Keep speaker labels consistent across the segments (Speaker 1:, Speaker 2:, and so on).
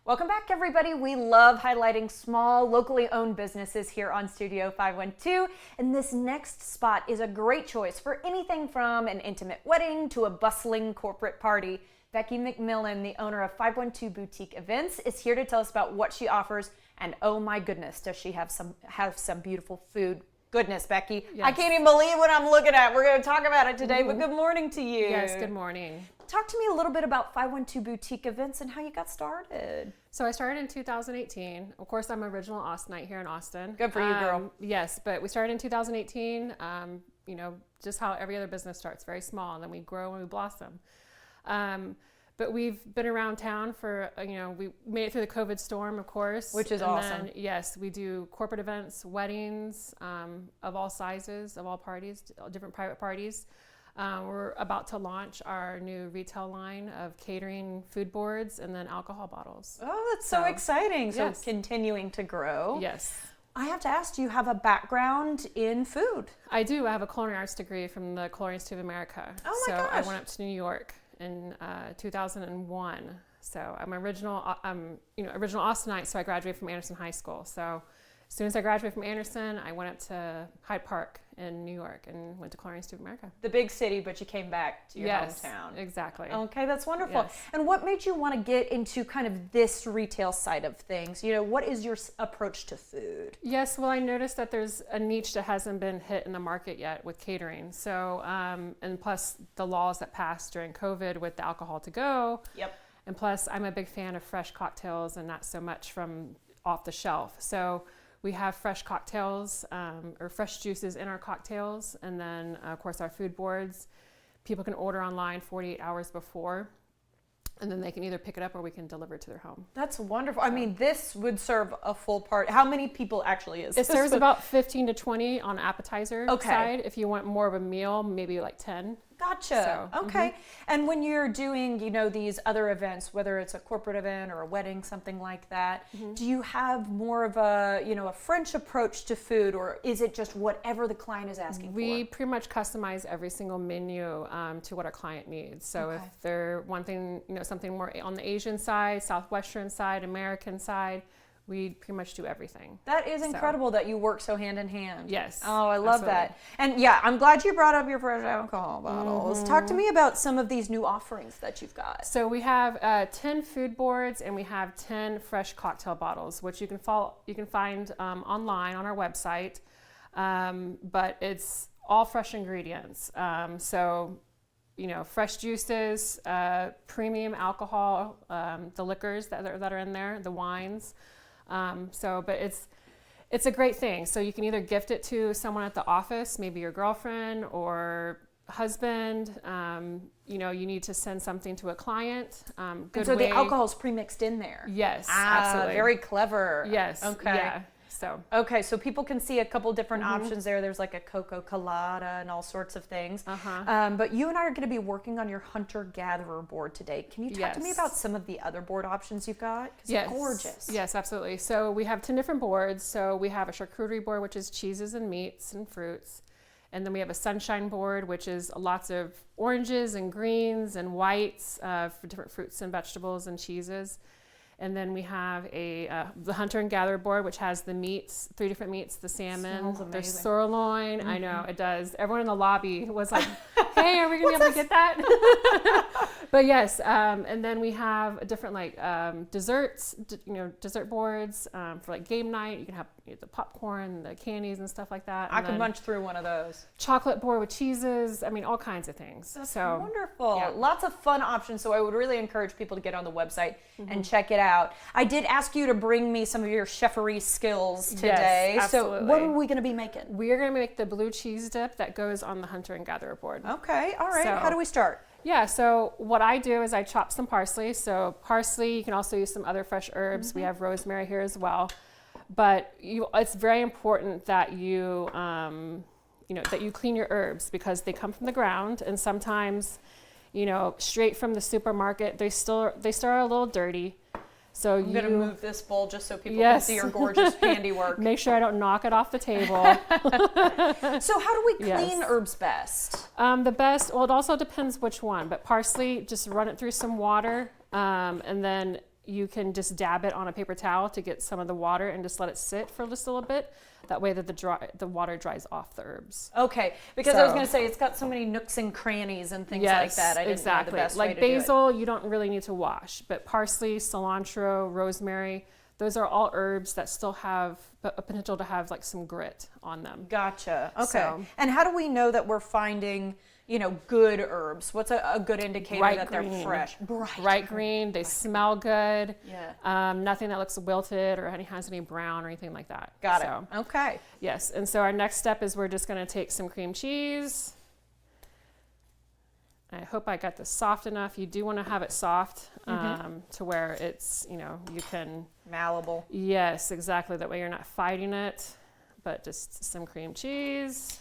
Speaker 1: Welcome back, everybody. We love highlighting small, locally owned businesses here on Studio 512. And this next spot is a great choice for anything from an intimate wedding to a bustling corporate party. Becky McMillan, the owner of 512 Boutique Events, is here to tell us about what she offers. And oh my goodness, does she have some beautiful food. Goodness, Becky. Yes. I can't even believe what I'm looking at. We're going to talk about it today, but good morning to you.
Speaker 2: Yes, good morning.
Speaker 1: Talk to me a little bit about 512 Boutique Events and how you got started.
Speaker 2: So I started in 2018. Of course, I'm original Austinite here in Austin.
Speaker 1: Good for you, girl.
Speaker 2: Yes, but we started in 2018. Just how every other business starts, very small, and then we grow and we blossom. But we've been around town for, we made it through the COVID storm, of course.
Speaker 1: Which is awesome.
Speaker 2: Then, yes, we do corporate events, weddings of all sizes, of all parties, different private parties. We're about to launch our new retail line of catering food boards and then alcohol bottles.
Speaker 1: Oh, that's so exciting. So
Speaker 2: yes.
Speaker 1: Continuing to grow.
Speaker 2: Yes.
Speaker 1: I have to ask, do you have a background in food?
Speaker 2: I do. I have a culinary arts degree from the Culinary Institute of America.
Speaker 1: Oh my gosh.
Speaker 2: I went up to New York in 2001. So I'm original Austinite, so I graduated from Anderson High School. So as soon as I graduated from Anderson, I went up to Hyde Park in New York and went to Culinary Institute of America.
Speaker 1: The big city, but you came back to your hometown.
Speaker 2: Exactly.
Speaker 1: Okay, that's wonderful.
Speaker 2: Yes.
Speaker 1: And what made you want to get into kind of this retail side of things? What is your approach to food?
Speaker 2: Yes, well, I noticed that there's a niche that hasn't been hit in the market yet with catering. So, and plus the laws that passed during COVID with the alcohol to go.
Speaker 1: Yep.
Speaker 2: And plus, I'm a big fan of fresh cocktails and not so much from off the shelf. So we have fresh cocktails or fresh juices in our cocktails. And then, of course, our food boards. People can order online 48 hours before. And then they can either pick it up or we can deliver it to their home.
Speaker 1: That's wonderful. I mean, this would serve a full party. How many people actually is this?
Speaker 2: It serves about 15 to 20 on appetizer
Speaker 1: Okay.
Speaker 2: side. If you want more of a meal, maybe like 10.
Speaker 1: Gotcha.
Speaker 2: So,
Speaker 1: okay. And when you're doing, these other events, whether it's a corporate event or a wedding, something like that, do you have more of a, a French approach to food, or is it just whatever the client is asking
Speaker 2: We
Speaker 1: for?
Speaker 2: pretty much customize every single menu to what our client needs. So if they're wanting, something more on the Asian side, Southwestern side, American side, we pretty much do everything.
Speaker 1: That is incredible that you work so hand in hand.
Speaker 2: Yes.
Speaker 1: Oh, I love that. And yeah, I'm glad you brought up your fresh alcohol bottles. Talk to me about some of these new offerings that you've got.
Speaker 2: So we have 10 food boards and we have 10 fresh cocktail bottles, which you can find online on our website. But it's all fresh ingredients. Fresh juices, premium alcohol, the liquors that are in there, the wines. But it's a great thing. So you can either gift it to someone at the office, maybe your girlfriend or husband. You need to send something to a client.
Speaker 1: The alcohol is pre-mixed in there.
Speaker 2: Yes, absolutely.
Speaker 1: Very clever.
Speaker 2: Yes.
Speaker 1: Okay.
Speaker 2: Yeah.
Speaker 1: So people can see a couple different options there. There's like a Coco Colada and all sorts of things. But you and I are going to be working on your hunter-gatherer board today. Can you talk to me about some of the other board options you've got? Because they're gorgeous.
Speaker 2: Yes, absolutely. So we have 10 different boards. So we have a charcuterie board, which is cheeses and meats and fruits. And then we have a sunshine board, which is lots of oranges and greens and whites for different fruits and vegetables and cheeses. And then we have the hunter and gatherer board, which has the meats, 3 different meats, the salmon, the sirloin. I know, it does. Everyone in the lobby was like, hey, are we going to be able to get that? But yes, and then we have different desserts, dessert boards for like game night. You can have the popcorn, the candies and stuff like that.
Speaker 1: I could munch through one of those.
Speaker 2: Chocolate board with cheeses. I mean, all kinds of things.
Speaker 1: That's wonderful.
Speaker 2: Yeah.
Speaker 1: Lots of fun options. So I would really encourage people to get on the website and check it out. I did ask you to bring me some of your chefery skills today.
Speaker 2: Yes, absolutely.
Speaker 1: So what are we going to be making?
Speaker 2: We are going to make the blue cheese dip that goes on the hunter and gatherer board.
Speaker 1: Okay. All right.
Speaker 2: So,
Speaker 1: how do we start?
Speaker 2: Yeah, so what I do is I chop some parsley. So parsley, you can also use some other fresh herbs. We have rosemary here as well. But it's very important that you clean your herbs because they come from the ground, and sometimes, straight from the supermarket, they still are a little dirty. So
Speaker 1: I'm going to move this bowl just so people can see your gorgeous handiwork.
Speaker 2: Make sure I don't knock it off the table.
Speaker 1: So how do we clean herbs best?
Speaker 2: The best, well, it also depends which one, but parsley, just run it through some water, and then you can just dab it on a paper towel to get some of the water and just let it sit for just a little bit. That way that the water dries off the herbs.
Speaker 1: Okay, because I was going to say it's got so many nooks and crannies and things like that. I didn't know the best way to do it.
Speaker 2: Like basil, you don't really need to wash, but parsley, cilantro, rosemary, those are all herbs that still have a potential to have like some grit on them.
Speaker 1: Gotcha. Okay.
Speaker 2: So,
Speaker 1: and how do we know that we're finding, good herbs? What's a good indicator that they're fresh?
Speaker 2: Bright green. They smell good.
Speaker 1: Yeah.
Speaker 2: Nothing that looks wilted or has any brown or anything like that.
Speaker 1: Got it. Okay.
Speaker 2: Yes. And so our next step is we're just going to take some cream cheese. I hope I got this soft enough. You do want to have it soft to where it's, you can...
Speaker 1: Malleable.
Speaker 2: Yes, exactly. That way you're not fighting it, but just some cream cheese.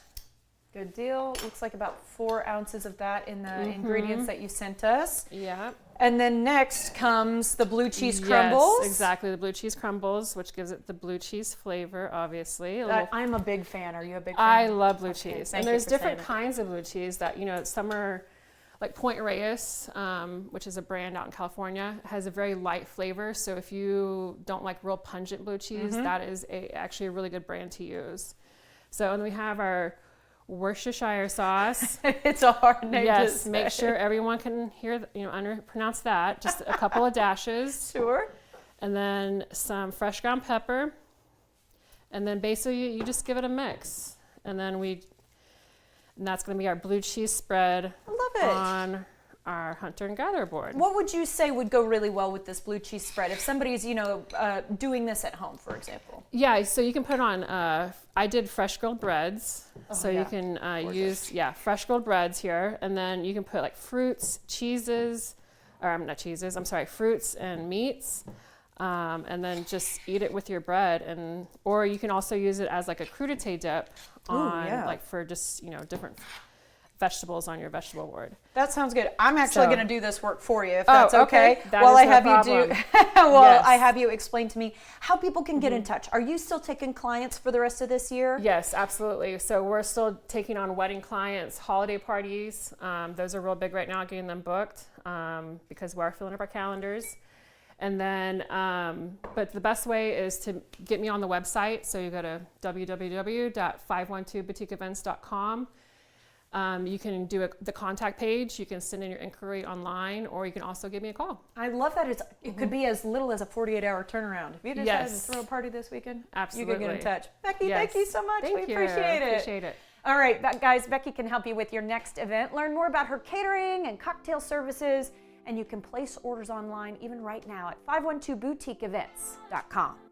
Speaker 1: Good deal. Looks like about 4 ounces of that in the ingredients that you sent us.
Speaker 2: Yeah.
Speaker 1: And then next comes the blue cheese crumbles.
Speaker 2: Yes, exactly. The blue cheese crumbles, which gives it the blue cheese flavor, obviously.
Speaker 1: I'm a big fan. Are you a big fan?
Speaker 2: I love blue cheese.
Speaker 1: And
Speaker 2: there's different kinds of blue cheese that, some are like Point Reyes, which is a brand out in California, has a very light flavor. So if you don't like real pungent blue cheese, that is actually a really good brand to use. So, and we have our Worcestershire sauce.
Speaker 1: It's a hard name to say.
Speaker 2: Make sure everyone can hear, pronounce that. Just a couple of dashes.
Speaker 1: Sure.
Speaker 2: And then some fresh ground pepper. And then basically you just give it a mix. And that's going to be our blue cheese spread.
Speaker 1: I love it.
Speaker 2: On our hunter and gatherer board.
Speaker 1: What would you say would go really well with this blue cheese spread if somebody's, doing this at home, for example?
Speaker 2: Yeah, so you can put on, I did fresh grilled breads. You can use, fresh grilled breads here. And then you can put like fruits, fruits and meats. And then just eat it with your bread, or you can also use it as like a crudité dip for just different vegetables on your vegetable board.
Speaker 1: That sounds good. I'm actually going to do this work for you if that's okay.
Speaker 2: That is no problem.
Speaker 1: I have you explain to me how people can get in touch. Are you still taking clients for the rest of this year?
Speaker 2: Yes, absolutely. So we're still taking on wedding clients, holiday parties. Those are real big right now, getting them booked because we are filling up our calendars. And then, but the best way is to get me on the website. So you go to www.512boutiqueevents.com. You can do the contact page. You can send in your inquiry online, or you can also give me a call.
Speaker 1: I love that it could be as little as a 48-hour turnaround. If you decided to throw a party this weekend,
Speaker 2: absolutely,
Speaker 1: you can get in touch. Becky, thank you so much. We appreciate it.
Speaker 2: Appreciate it.
Speaker 1: All right, guys, Becky can help you with your next event. Learn more about her catering and cocktail services. And you can place orders online even right now at 512boutiqueevents.com.